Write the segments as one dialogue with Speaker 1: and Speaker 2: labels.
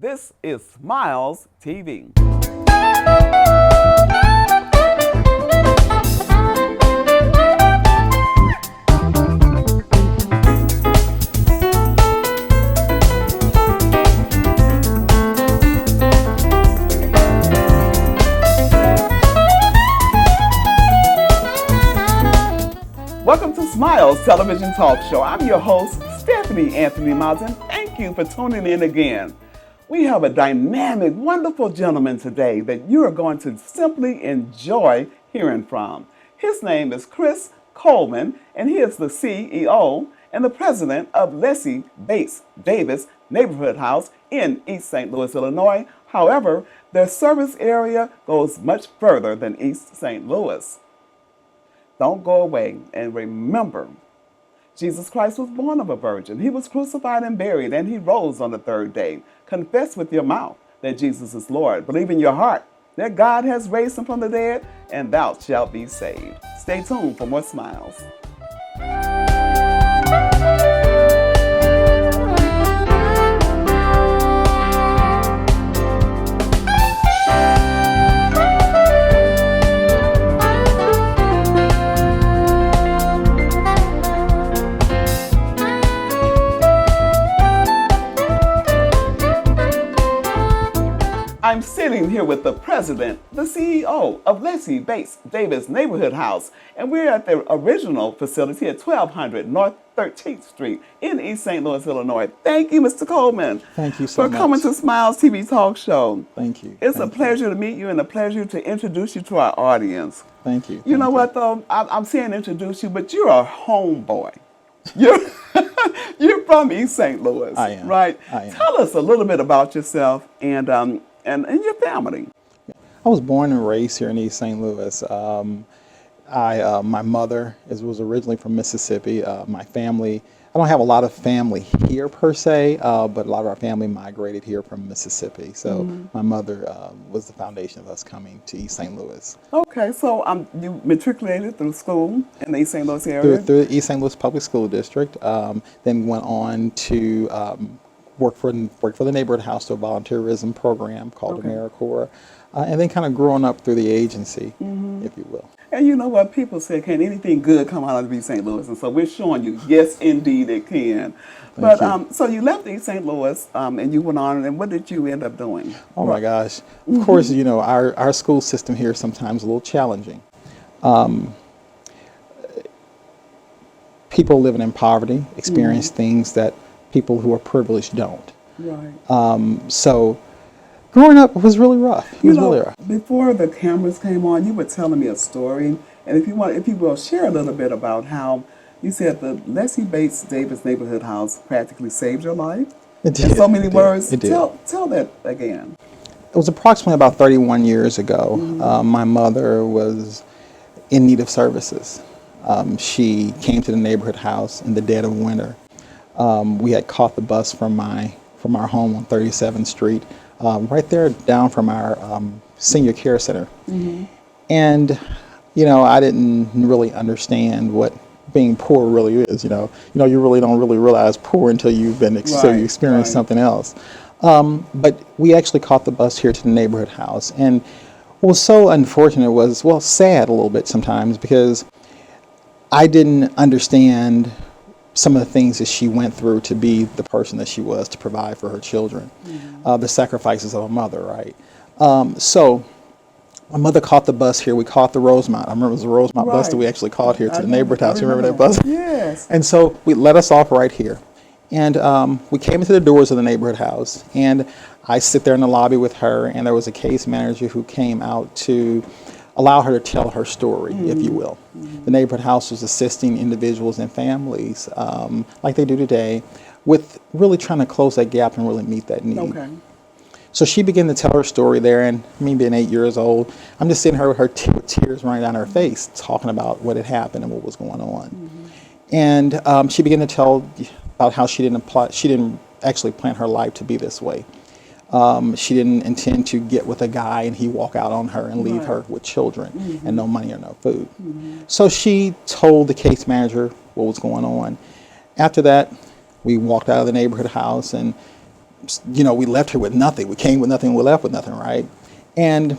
Speaker 1: This is Smiles TV. Welcome to Smiles Television Talk Show. I'm your host, Stephanie Anthony Mountain. Thank you for tuning in again. We have a dynamic, wonderful gentleman today that you are going to simply enjoy hearing from. His name is Chris Coleman, and he is the CEO and the president of Lessie Davis Neighborhood House in East St. Louis, Illinois. However, their service area goes much further than East St. Louis. Don't go away and remember, Jesus Christ was born of a virgin. He was crucified and buried, and he rose on the third day. Confess with your mouth that Jesus is Lord. Believe in your heart that God has raised him from the dead, and thou shalt be saved. Stay tuned for more smiles. I'm sitting here with the president, the CEO of Lessie Davis Neighborhood House, and we're at the original facility at 1200 North 13th Street in East St. Louis, Illinois. Thank you, Mr. Coleman.
Speaker 2: Thank you so much
Speaker 1: for coming to Smiles TV Talk Show.
Speaker 2: Thank you.
Speaker 1: It's a pleasure to meet you and a pleasure to introduce you to our audience.
Speaker 2: Thank you.
Speaker 1: You know what, though? I'm saying introduce you, but you're a homeboy. You're from East St. Louis,
Speaker 2: I am.
Speaker 1: right?
Speaker 2: I am.
Speaker 1: Tell us a little bit about yourself and your family.
Speaker 2: I was born and raised here in East St. Louis. My mother was originally from Mississippi. My family, I don't have a lot of family here per se, but a lot of our family migrated here from Mississippi. So my mother was the foundation of us coming to East St. Louis.
Speaker 1: Okay, so you matriculated through school in the East St. Louis area?
Speaker 2: Through the East St. Louis Public School District, then went on to work for the neighborhood house to a volunteerism program called AmeriCorps, and then kind of growing up through the agency, if you will.
Speaker 1: And you know what? People say, can anything good come out of East St. Louis? And so we're showing you, yes, indeed it can. But so you left East St. Louis and you went on, and what did you end up doing?
Speaker 2: Oh my gosh. Of course, you know, our school system here is sometimes a little challenging. People living in poverty experience things that people who are privileged don't.
Speaker 1: Right.
Speaker 2: So growing up was really rough. It was really rough.
Speaker 1: Before the cameras came on, you were telling me a story, and if you will share a little bit about how you said the Lessie Davis Neighborhood House practically saved your life.
Speaker 2: It did.
Speaker 1: In so many words.
Speaker 2: It did.
Speaker 1: Tell that again.
Speaker 2: It was approximately about 31 years ago. My mother was in need of services. She came to the neighborhood house in the dead of winter. We had caught the bus from our home on 37th Street, right there down from our senior care center. And, you know, I didn't really understand what being poor really is. You really don't really realize poor until you've been you experience something else. But we actually caught the bus here to the neighborhood house, and what was so unfortunate was, well, sad a little bit sometimes, because I didn't understand some of the things that she went through to be the person that she was, to provide for her children, the sacrifices of a mother, right? So my mother caught the bus here. We caught the Rosemont. I remember it was the Rosemont bus that we actually caught here to the neighborhood house. You remember that bus?
Speaker 1: Yes.
Speaker 2: And so we let us off right here. And we came into the doors of the neighborhood house, and I sit there in the lobby with her, and there was a case manager who came out to allow her to tell her story, if you will. The neighborhood house was assisting individuals and families, like they do today, with really trying to close that gap and really meet that need.
Speaker 1: Okay.
Speaker 2: So she began to tell her story there, and me being 8 years old, I'm just sitting here with her tears running down her face, talking about what had happened and what was going on. And she began to tell about how she didn't actually plan her life to be this way. She didn't intend to get with a guy and he walk out on her and leave her with children and no money or no food. So she told the case manager what was going on. After that, we walked out of the neighborhood house, and we left here with nothing. We came with nothing, we left with nothing, right? And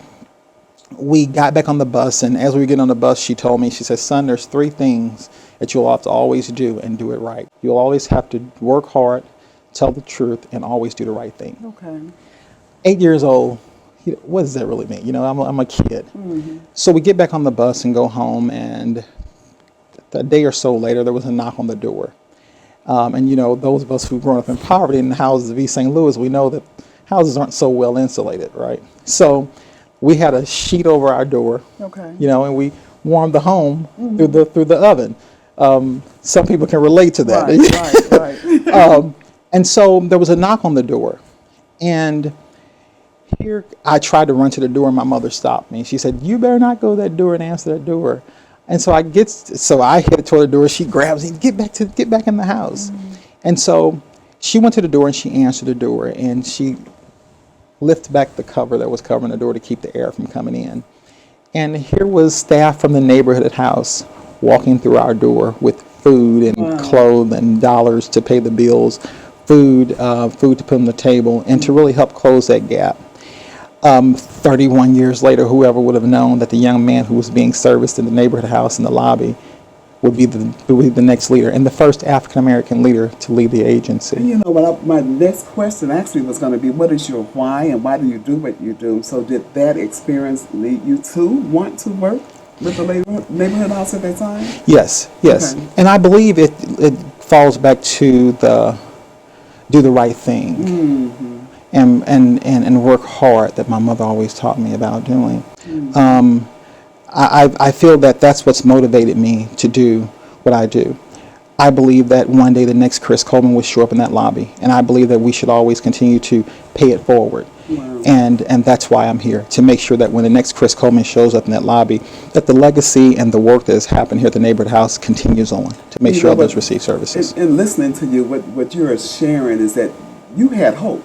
Speaker 2: we got back on the bus, and as we get on the bus, she told me, she said, son, there's 3 things that you'll have to always do and do it right. You'll always have to work hard, tell the truth, and always do the right thing.
Speaker 1: Okay.
Speaker 2: 8 years old, what does that really mean? I'm a kid. Mm-hmm. So we get back on the bus and go home, and a day or so later, there was a knock on the door. And those of us who've grown up in poverty in the houses of East St. Louis, we know that houses aren't so well insulated, right? So we had a sheet over our door,
Speaker 1: okay,
Speaker 2: and we warmed the home through the oven. Some people can relate to that.
Speaker 1: Right.
Speaker 2: And so there was a knock on the door, and here I tried to run to the door, and my mother stopped me. She said, "You better not go to that door and answer that door." And so I headed toward the door. She grabs me, get back in the house. Mm-hmm. And so she went to the door and she answered the door, and she lifted back the cover that was covering the door to keep the air from coming in. And here was staff from the neighborhood house walking through our door with food and clothes and dollars to pay the bills, food to put on the table, and to really help close that gap. 31 years later, whoever would have known that the young man who was being serviced in the neighborhood house in the lobby would be the next leader and the first African-American leader to lead the agency.
Speaker 1: My next question actually was going to be, what is your why and why do you do what you do? So did that experience lead you to want to work with the neighborhood house at that time?
Speaker 2: Yes. Okay. And I believe it falls back to do the right thing. Mm-hmm. And work hard that my mother always taught me about doing. Mm-hmm. I feel that that's what's motivated me to do what I do. I believe that one day the next Chris Coleman will show up in that lobby, and I believe that we should always continue to pay it forward. Wow. And that's why I'm here, to make sure that when the next Chris Coleman shows up in that lobby, that the legacy and the work that has happened here at the neighborhood house continues on, to make sure others receive services.
Speaker 1: And listening to you, what you're sharing is that you had hope.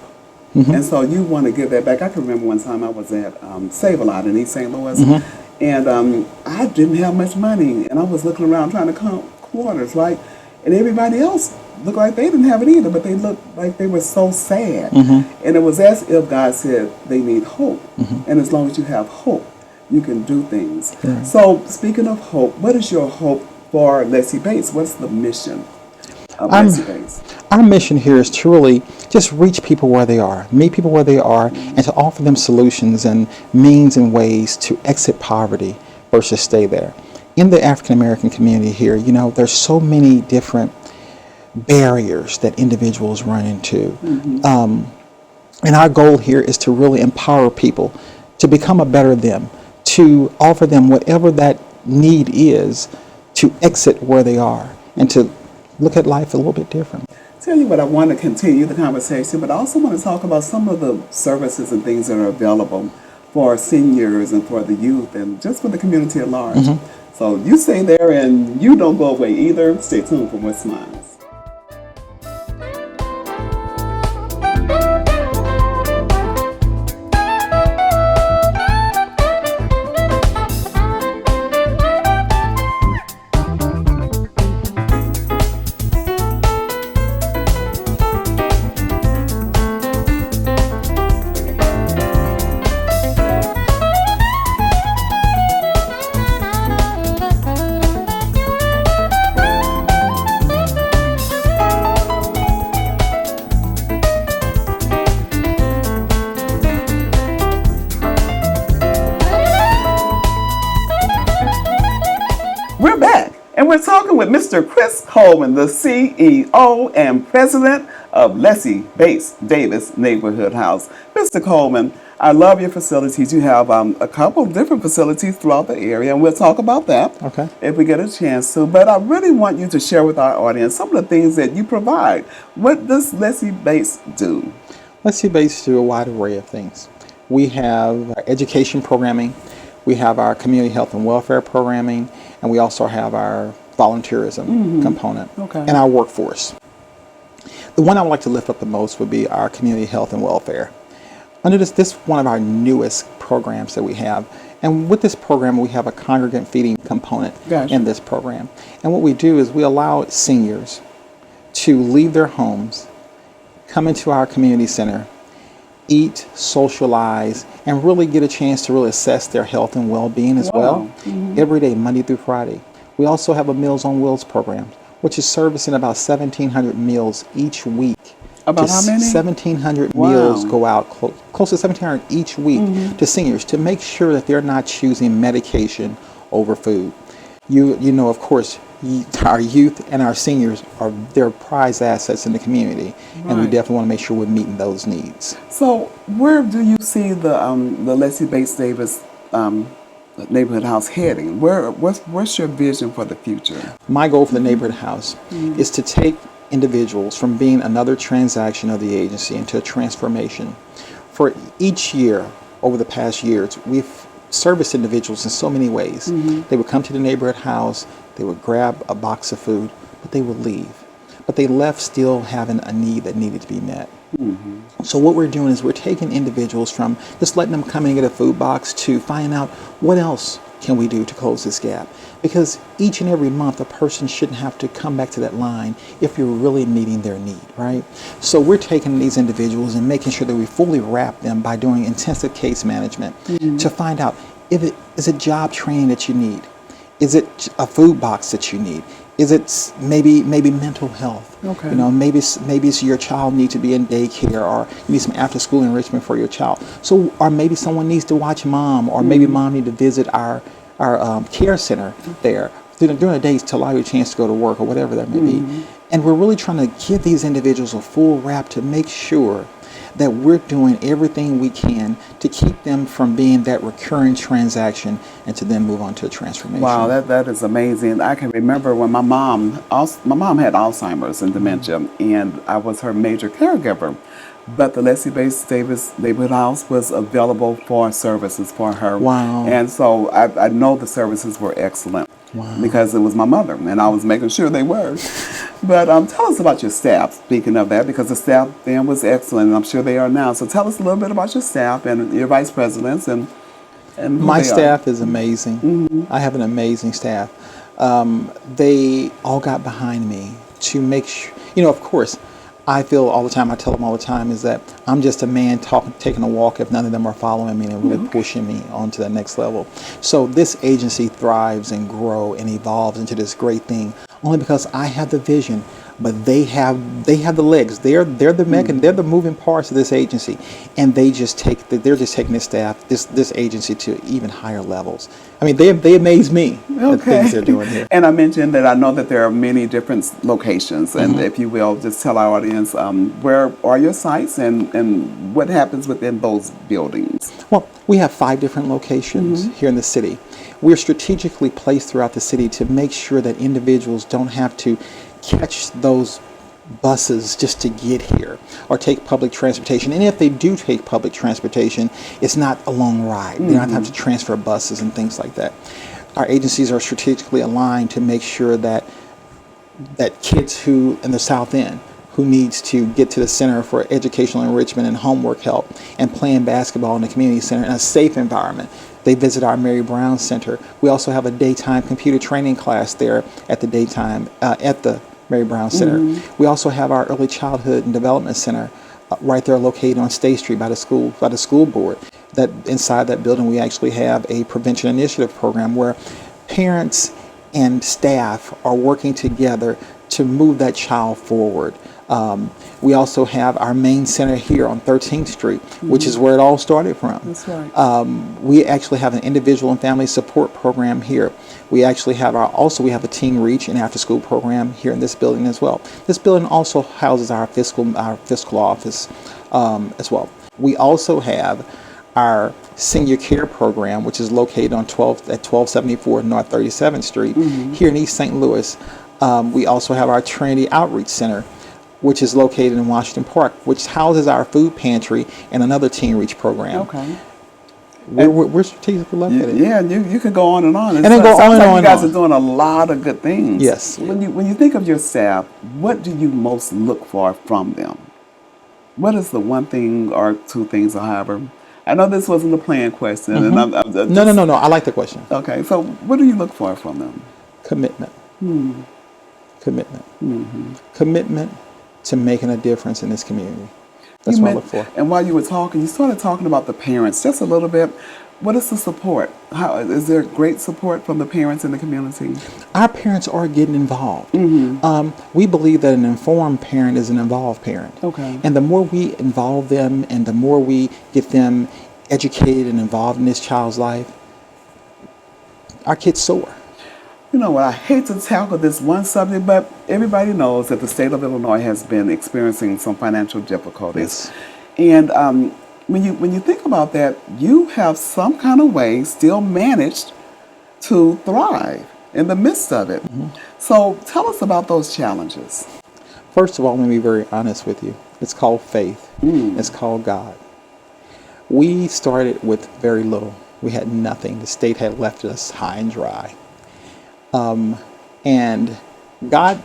Speaker 1: Mm-hmm. And so you want to give that back. I can remember one time I was at Save-A-Lot in East St. Louis, mm-hmm. and I didn't have much money, and I was looking around trying to count quarters, right? And everybody else looked like they didn't have it either, but they looked like they were so sad. Mm-hmm. And it was as if God said they need hope. Mm-hmm. And as long as you have hope, you can do things. Right. So speaking of hope, what is your hope for Lessie Bates? What's the mission of Lessie Bates?
Speaker 2: Our mission here is to really just reach people where they are, meet people where they are, and to offer them solutions and means and ways to exit poverty versus stay there. In the African American community here, there's so many different barriers that individuals run into. Mm-hmm. And our goal here is to really empower people to become a better them, to offer them whatever that need is to exit where they are and to look at life a little bit different.
Speaker 1: Tell you what, I want to continue the conversation, but I also want to talk about some of the services and things that are available for our seniors and for the youth and just for the community at large. Mm-hmm. So you stay there and you don't go away either. Stay tuned for more Smiles. We're back, and we're talking with Mr. Chris Coleman, the CEO and President of Lessie Bates Davis Neighborhood House. Mr. Coleman, I love your facilities. You have a couple of different facilities throughout the area, and we'll talk about that if we get a chance to. But I really want you to share with our audience some of the things that you provide. What does Lessie Bates do?
Speaker 2: Lessie Bates do a wide array of things. We have our education programming, we have our community health and welfare programming, and we also have our volunteerism component and our workforce. The one I would like to lift up the most would be our community health and welfare. Under this one of our newest programs that we have. And with this program, we have a congregant feeding component in this program. And what we do is we allow seniors to leave their homes, come into our community center, eat, socialize, and really get a chance to really assess their health and well-being as well, every day, Monday through Friday. We also have a Meals on Wheels program, which is servicing about 1,700 meals each week.
Speaker 1: About how many?
Speaker 2: 1,700 meals go out, close to 1,700 each week to seniors, to make sure that they're not choosing medication over food. You know, of course, our youth and our seniors are their prized assets in the community, and we definitely want to make sure we're meeting those needs.
Speaker 1: So, where do you see the Lessie Bates Davis neighborhood house heading? What's your vision for the future?
Speaker 2: My goal for the neighborhood house is to take individuals from being another transaction of the agency into a transformation. For each year, over the past years, we've serviced individuals in so many ways. They would come to the neighborhood house, they would grab a box of food, but they would leave. But they left still having a need that needed to be met. So what we're doing is we're taking individuals from just letting them come in and get a food box to finding out what else can we do to close this gap. Because each and every month a person shouldn't have to come back to that line if you're really meeting their need, right? So we're taking these individuals and making sure that we fully wrap them by doing intensive case management to find out if is it job training that you need? Is it a food box that you need? Is it maybe mental health?
Speaker 1: Okay.
Speaker 2: You know, maybe it's your child needs to be in daycare, or you need some after school enrichment for your child. So, or maybe someone needs to watch mom, or maybe mom need to visit our care center there during the days to allow you a chance to go to work or whatever that may be. And we're really trying to give these individuals a full wrap to make sure that we're doing everything we can to keep them from being that recurring transaction and to then move on to a transformation.
Speaker 1: Wow, that is amazing. I can remember when my mom had Alzheimer's and dementia, and I was her major caregiver. But the Lessie Bates Davis Neighborhood House was available for services for her.
Speaker 2: Wow.
Speaker 1: And so I know the services were excellent.
Speaker 2: Wow.
Speaker 1: Because it was my mother, and I was making sure they were. But tell us about your staff, speaking of that, because the staff then was excellent, and I'm sure they are now. So tell us a little bit about your staff and your vice presidents and who
Speaker 2: My
Speaker 1: they
Speaker 2: staff
Speaker 1: are.
Speaker 2: is amazing. I have an amazing staff. They all got behind me to make sure, you know, of course, I feel all the time, I tell them all the time, is that I'm just a man taking a walk if none of them are following me and really pushing me on to the next level. So this agency thrives and grows and evolves into this great thing only because I have the vision, but they have the legs. They're the they're the moving parts of this agency, and they're just taking this staff, this agency to even higher levels. I mean, they amaze me, the things they're doing here.
Speaker 1: And I mentioned that I know that there are many different locations, and if you will, just tell our audience where are your sites and what happens within those buildings.
Speaker 2: Well, we have 5 different locations here in the city. We're strategically placed throughout the city to make sure that individuals don't have to catch those buses just to get here or take public transportation. And if they do take public transportation, it's not a long ride. They don't have to transfer buses and things like that. Our agencies are strategically aligned to make sure that kids who in the South End who needs to get to the center for educational enrichment and homework help and playing basketball in the community center in a safe environment, they visit our Mary Brown Center. We also have a daytime computer training class there at the Mary Brown Center. We also have our early childhood and development center right there located on State Street by the school board. That inside that building we actually have a prevention initiative program where parents and staff are working together to move that child forward. We also have our main center here on 13th Street, which is where it all started from.
Speaker 1: That's right.
Speaker 2: We actually have an individual and family support program here. We actually have we have a teen reach and after school program here in this building as well. This building also houses our fiscal office as well. We also have our senior care program, which is located on 1274 North 37th Street here in East St. Louis. We also have our Trinity Outreach Center, which is located in Washington Park, which houses our food pantry and another teen reach program.
Speaker 1: Okay.
Speaker 2: We're strategically located.
Speaker 1: Yeah, you can go on and on.
Speaker 2: And then go on and on.
Speaker 1: You guys are doing a lot of good things.
Speaker 2: Yes.
Speaker 1: When you think of your staff, what do you most look for from them? What is the one thing or two things, or however? I know this wasn't a planned question, and I'm just,
Speaker 2: No. I like the question.
Speaker 1: Okay, so what do you look for from them?
Speaker 2: Commitment. Commitment. Commitment to making a difference in this community. That's what I look for.
Speaker 1: And while you were talking, you started talking about the parents just a little bit. What is the support? How is there great support from the parents in the community?
Speaker 2: Our parents are getting involved. We believe that an informed parent is an involved parent.
Speaker 1: Okay.
Speaker 2: And the more we involve them and the more we get them educated and involved in this child's life, our kids soar.
Speaker 1: You know what, I hate to tackle this one subject, but everybody knows that the state of Illinois has been experiencing some financial difficulties.
Speaker 2: Yes.
Speaker 1: And when you think about that, you have some kind of way still managed to thrive in the midst of it. So tell us about those challenges.
Speaker 2: First of all, let me be very honest with you. It's called faith. It's called God. We started with very little. We had nothing. The state had left us high and dry. And God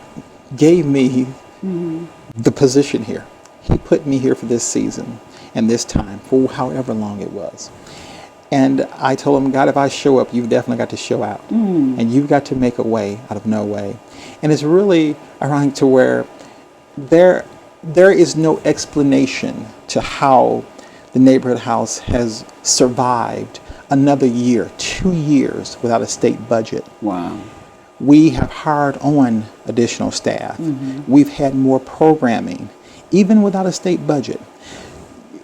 Speaker 2: gave me the position here. He put me here for this season and this time, for however long it was. And I told him, God, if I show up, you've definitely got to show out. And you've got to make a way out of no way. And it's really ironic to where there is no explanation to how the neighborhood house has survived another year, 2 years without a state budget.
Speaker 1: Wow.
Speaker 2: We have hired on additional staff. We've had more programming, even without a state budget.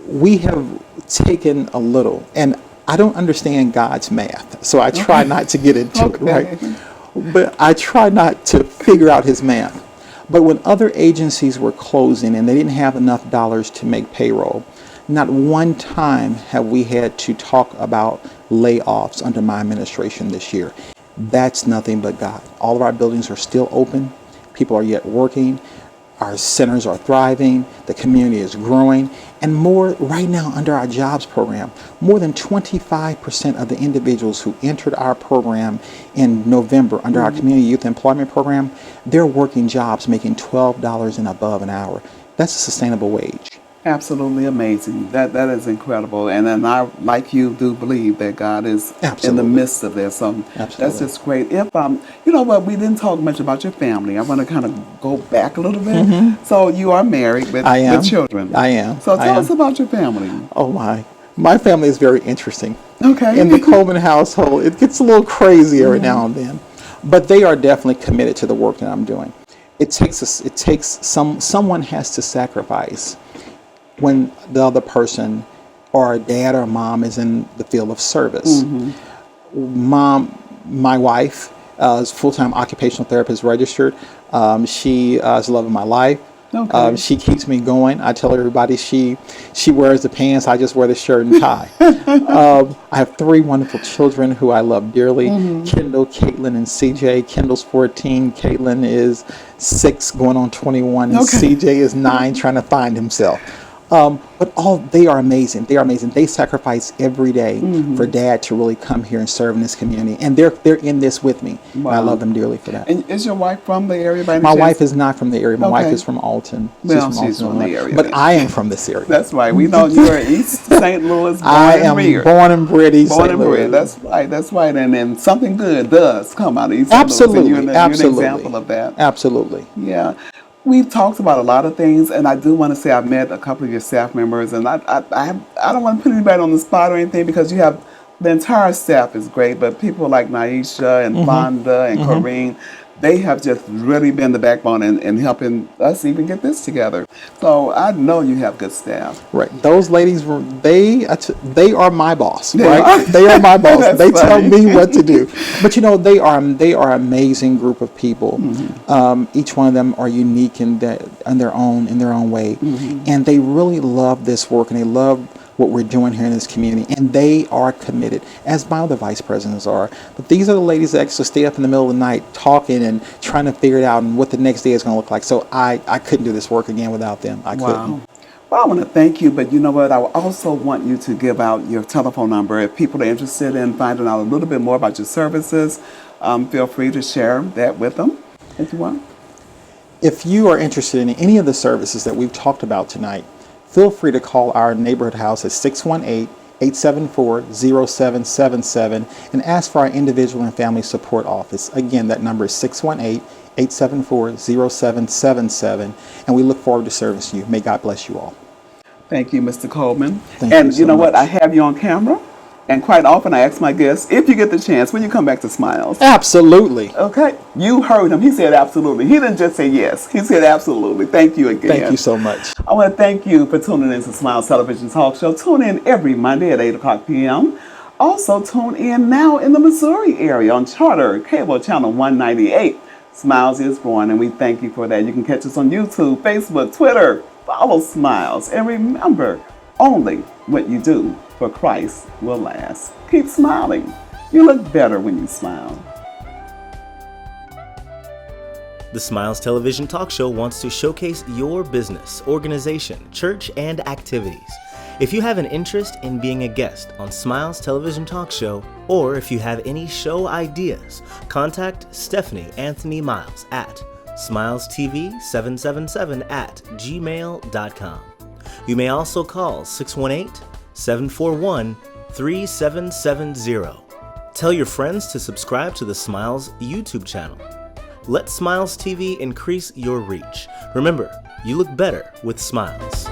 Speaker 2: We have taken a little, and I don't understand God's math, so I try not to get into it, right? But I try not to figure out his math. But when other agencies were closing and they didn't have enough dollars to make payroll, not one time have we had to talk about layoffs under my administration this year. That's nothing but God. All of our buildings are still open. People are yet working. Our centers are thriving. The community is growing. And more right now under our jobs program, more than 25% of the individuals who entered our program in November under our Community Youth Employment Program, they're working jobs making $12 and above an hour. That's a sustainable wage.
Speaker 1: Absolutely amazing. That is incredible. And then I, like you, do believe that God is in the midst of this. So that's just great. If you know what, we didn't talk much about your family. I want to kind of go back a little bit. So you are married with children.
Speaker 2: I am.
Speaker 1: So tell us about your family.
Speaker 2: Oh my family is very interesting.
Speaker 1: Okay.
Speaker 2: In the Coleman household, it gets a little crazy every now and then, but they are definitely committed to the work that I'm doing. Someone has to sacrifice when the other person or dad or mom is in the field of service. My wife is full-time occupational therapist registered. She is the love of my life.
Speaker 1: Okay.
Speaker 2: She keeps me going. I tell everybody she wears the pants, I just wear the shirt and tie. I have 3 wonderful children who I love dearly. Kendall, Caitlin, and CJ. Kendall's 14, Caitlin is 6 going on 21, and CJ is 9 trying to find himself. But they are amazing. They are amazing. They sacrifice every day for Dad to really come here and serve in this community, and they're in this with me.
Speaker 1: Wow.
Speaker 2: And I love them dearly for that.
Speaker 1: And is your wife from the area by any
Speaker 2: My
Speaker 1: chance?
Speaker 2: wife is not from the area. My wife is from Alton.
Speaker 1: She's from the area.
Speaker 2: But I am from this area.
Speaker 1: That's right. We know you're East St. Louis.
Speaker 2: I am born and bred East St. Louis.
Speaker 1: That's right. That's right. And then something good does come out of East
Speaker 2: Absolutely.
Speaker 1: St. Louis. You're an example of that.
Speaker 2: Absolutely.
Speaker 1: Yeah. We've talked about a lot of things, and I do want to say I've met a couple of your staff members, and I don't want to put anybody on the spot or anything, because you have the entire staff is great, but people like Naisha and Fonda and Corrine, they have just really been the backbone in helping us even get this together. So I know you have good staff.
Speaker 2: Right. Those ladies, they are my boss,
Speaker 1: They
Speaker 2: right?
Speaker 1: are.
Speaker 2: They are my boss.
Speaker 1: That's
Speaker 2: They tell
Speaker 1: funny.
Speaker 2: me what to do. But you know, they are an amazing group of people. Each one of them are unique in their own way. And they really love this work, and they love what we're doing here in this community, and they are committed, as my other vice presidents are. But these are the ladies that actually stay up in the middle of the night talking and trying to figure it out and what the next day is going to look like. So I couldn't do this work again without them. I couldn't.
Speaker 1: Well, I want to thank you, but you know what? I also want you to give out your telephone number. If people are interested in finding out a little bit more about your services, feel free to share that with them if you want.
Speaker 2: If you are interested in any of the services that we've talked about tonight, feel free to call our neighborhood house at 618-874-0777 and ask for our individual and family support office. Again, that number is 618-874-0777, and we look forward to servicing you. May God bless you all.
Speaker 1: Thank you, Mr. Coleman.
Speaker 2: Thank
Speaker 1: And
Speaker 2: you
Speaker 1: you
Speaker 2: so
Speaker 1: know what?
Speaker 2: much.
Speaker 1: I have you on camera, and quite often I ask my guests, if you get the chance, will you come back to Smiles?
Speaker 2: Absolutely.
Speaker 1: Okay, you heard him. He said absolutely. He didn't just say yes. He said absolutely. Thank you again.
Speaker 2: Thank you so much.
Speaker 1: I want to thank you for tuning in to Smiles Television Talk Show. Tune in every Monday at 8 o'clock p.m. Also, tune in now in the Missouri area on Charter Cable Channel 198. Smiles is growing, and we thank you for that. You can catch us on YouTube, Facebook, Twitter. Follow Smiles. And remember, only what you do for Christ will last. Keep smiling. You look better when you smile.
Speaker 3: The Smiles Television Talk Show wants to showcase your business, organization, church, and activities. If you have an interest in being a guest on Smiles Television Talk Show, or if you have any show ideas, contact Stephanie Anthony Miles at smilestv777@gmail.com. You may also call 618-741-3770. Tell your friends to subscribe to the Smiles YouTube channel. Let Smiles TV increase your reach. Remember, you look better with smiles.